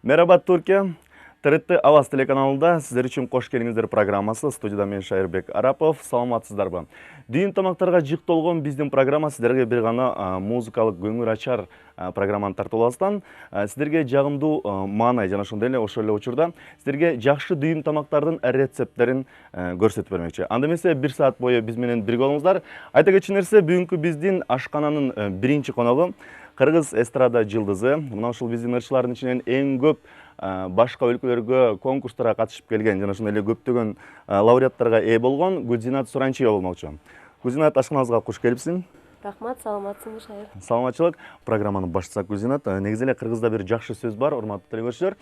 Merhaba Türkiye. TRT Avaz телеканалында сіздер үшін қош келіңіздер программасы. Студияда мен Шайырбек Арапов. Саламатсыздар ба? Дүйін тамақтарға жық толған біздің программа сіздерге бір ғана музыкалық көңіл ачар программаны тартыластан сіздерге жағымды маңай жана ошондой эле ошол эле учурда сіздерге жакшы дүйүм тамактардын рецепттерин көрсөтүп бермекчи. Анда эмесе 1 саат бою биз менен бирге болуңуздар. Айта кетчү нерсе, бүгүнкү биздин ашкананын биринчи коногу Кыргыз эстрада жылдызы. Мына ушул биздин ырчылардын ичинен эң көп башка өлкөлөргө конкурстарга катышып келген жана ошондой эле көптөгөн лауреаттарга ээ болгон Гүлзинат Суранчиева болмокчу. Гүлзинат, ашканабызга куш келипсиң. Рахмат, саламатсыңбы, Шайыр? Саламатчылык. Программаны баштасак, Гүлзинат, негизи эле кыргызда бир жакшы сөз бар, урматтуу телекөрүүчүлөр.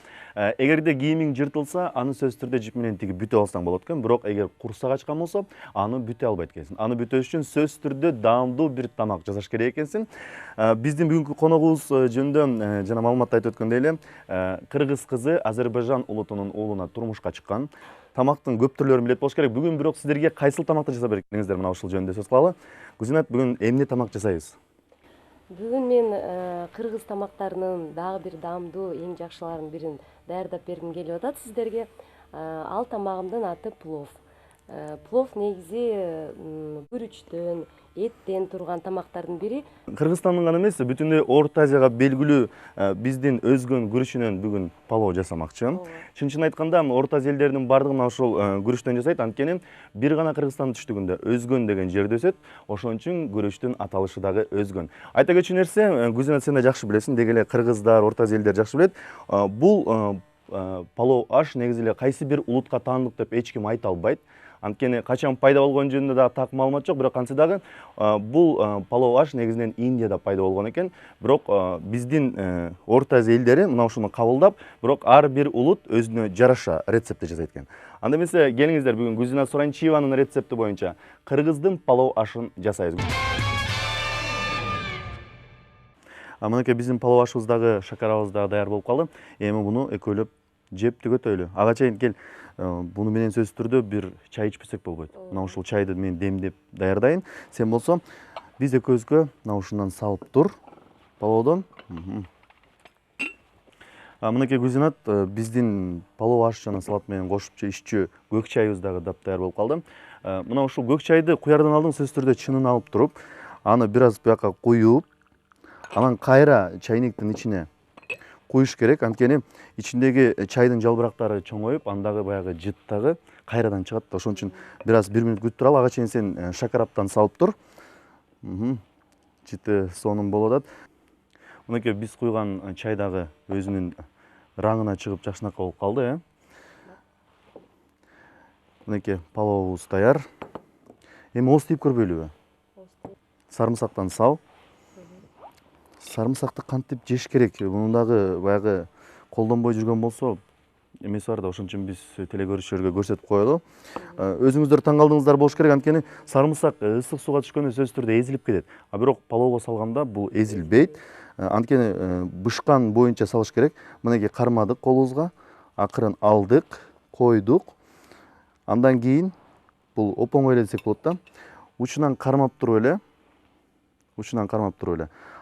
Эгерде кийимиң жыртылса, аны сөзсүз түрдө жип менен тигип бүтө алсаң болот экен. Бирок эгер курсак ачкан болсо, аны бүтө албайт экенсиң. Аны бүтөш үчүн сөзсүз түрдө даамдуу бир тамак жасаш керек экенсиң. Биздин бүгүнкү коногубуз жөнүндө жана маалыматта айтып өткөндөй эле, кыргыз кызы Азербайжан улутунун уулуна турмушка чыккан. Тамактын көп түрлөрүн билет болуш керек. Бүгүн бирок сиздерге кайсыл тамакты жасап берет экениңиздер мына ушул жөнүндө сөз кылалы. Гүлзинат, бүгүн эмне тамак жасайбыз? Бүгүн мен кыргыз тамактарынын дагы бир даамдуу, эң жакшыларынын бирин даярдап бергим келип атат сиздерге. Ал тамагымдын аты плов. Плов негизи күрүчтөн, эттен турган тамактардын бири. Кыргызстандын гана эмес, бүтүндөй Орто Азияга белгилүү биздин өзгөн күрүчүнөн бүгүн палоо жасамакчы. Чынчын айтканда, Орто Азия элдеринин бардыгын ошол күрүчтөн жасайт. Анткени бир гана Кыргызстандын түштүгүндө өзгөн деген жерде өсөт. Ошон үчүн күрүчтүн аталышы дагы өзгөн. Айта кетчү нерсе, Гүлзинат, сен да жакшы билесиң, деги эле кыргыздар, Орто Азия элдери жакшы билет. Бул палоо аш негизи эле кайсы бир улутка таандык деп эч ким айта албайт. Анткени качан пайда болгон жөнүндө да так маалымат жок, бирок кантсе дагы бул палоо аш негизинен Индияда пайда болгон экен. Бирок биздин Орто Азия элдери мына ушуну кабылдап, бирок ар бир улут өзүнө жараша рецептти жасайт экен. Анда эмесе келиңиздер, бүгүн Гүлзинат Суранчиеванын рецепти боюнча кыргыздын палоо ашын жасайбыз. Мынакей биздин палоо ашыбыз дагы, шакарабыз дагы даяр болуп калды. Эми буну экөөлөп жеп түгөтөлү. Ага чейин кел, буну менен сөзсүз түрдө бир чай ичпесек болбойт. Мына ушул чайды мен демдеп даярдайын. Сен болсо биз экөөбүзгө мына ушундан салып тур палоодон. Мынакей Гүлзинат, биздин палоо аш жана салат менен кошуп иччү көк чайыбыз дагы даптаяр болуп калды. Мына ушул көк чайды куярдан алдын сөзсүз түрдө чынын алып туруп, аны бир аз буяка куюп, анан кайра чайниктин ичине куюш керек. Анткени ичиндеги чайдын жалбырактары чоңоюп, андагы баягы жыт дагы кайрадан чыгат. Ошон үчүн бир аз 1 мүнөт күтүп туралы. Ага чейин сен шакараптан салып тур. Жыты сонун болуп атат. Мынакей биз куйган чай дагы өзүнүн раңына чыгып жакшынакай болуп калды, Мынакей палообуз даяр. Эми ооз тийип көрбөйлүбү? Сарымсактан сал. Сарымсакты кантип жеш керек? Муну дагы баягы колдонбой жүргөн болсо эмеси бар да, ошон үчүн биз телекөрүүчүлөргө көрсөтүп коелу. Өзүңүздөр таң калдыңыздар болуш керек, анткени сарымсак ысык сууга түшкөндө сөзсүз түрдө эзилип кетет. Бирок палоого салганда бул эзилбейт. Анткени бышкан боюнча салыш керек. Мынакей кармадык колубузга, акырын алдык, койдук. Андан кийин бул оп-оңой эле десек болот да. Учунан кармап туруп эле.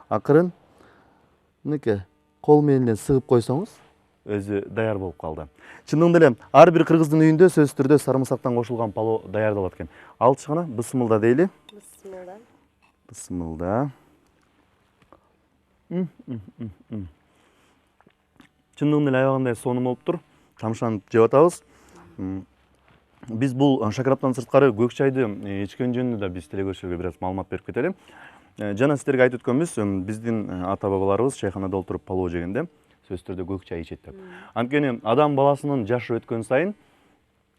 Акырын мынакей кол менен сыгып койсоңуз, өзү даяр болуп калды. Чындыгында эле ар бир кыргыздын үйүндө сөзсүз түрдө сарымсактан кошулган палоо даярдалат экен. Алчы гана бысмылда дейли. Бысмылда. Чындыгында эле аябагандай сонун болуп тур. Тамшанып жеп атабыз. Биз бул шакараптан сырткары көк чайды ичкен жөнүндө да биз телекөрүүчүлөргө бир аз маалымат берип кетели. Жана сиздерге айтып өткөнбүз, биздин ата бабаларыбыз чайханада отуруп палоо жегенде сөзсүз түрдө көк чай ичет деп. Анткени адам баласынын жашы өткөн сайын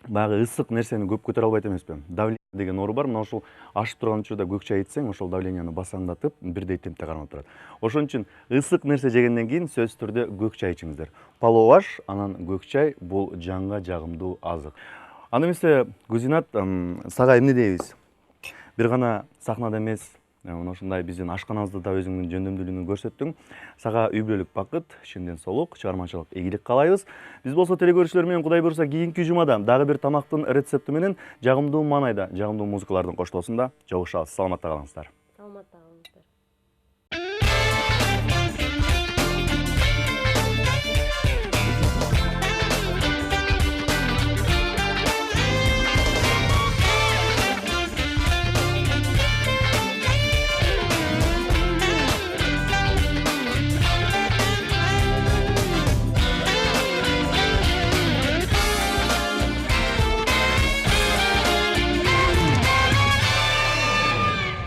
баягы ысык нерсени көп көтөрө албайт эмеспи? Давление деген оору бар. Мына ушул ашып турган учурда көк чай ичсең, ошол давленияны басаңдатып, бирдей темпте кармап турат. Ошон үчүн ысык нерсе жегенден кийин сөзсүз түрдө көк чай ичиңиздер. Палоо аш, анан көк чай бул жанга жагымдуу азык. Анда эмесе Гүлзинат, сага эмне дейбиз? Бир гана сахнада эмес, ушундай биздин ашканабызды да өзүңдүн жөндөмдүүлүгүн көрсөттүң. Сага үй бүлөлүк бакыт, чындын соолук, чыгармачылык ийгилик каалайбыз. Биз болсо телекөрүүчүлөр менен Кудай буйруса кийинки жумада дагы бир тамактын рецепти менен жагымдуу маанайда, жагымдуу музыкалардын коштоосунда жолугушабыз. Саламатта калыңыздар.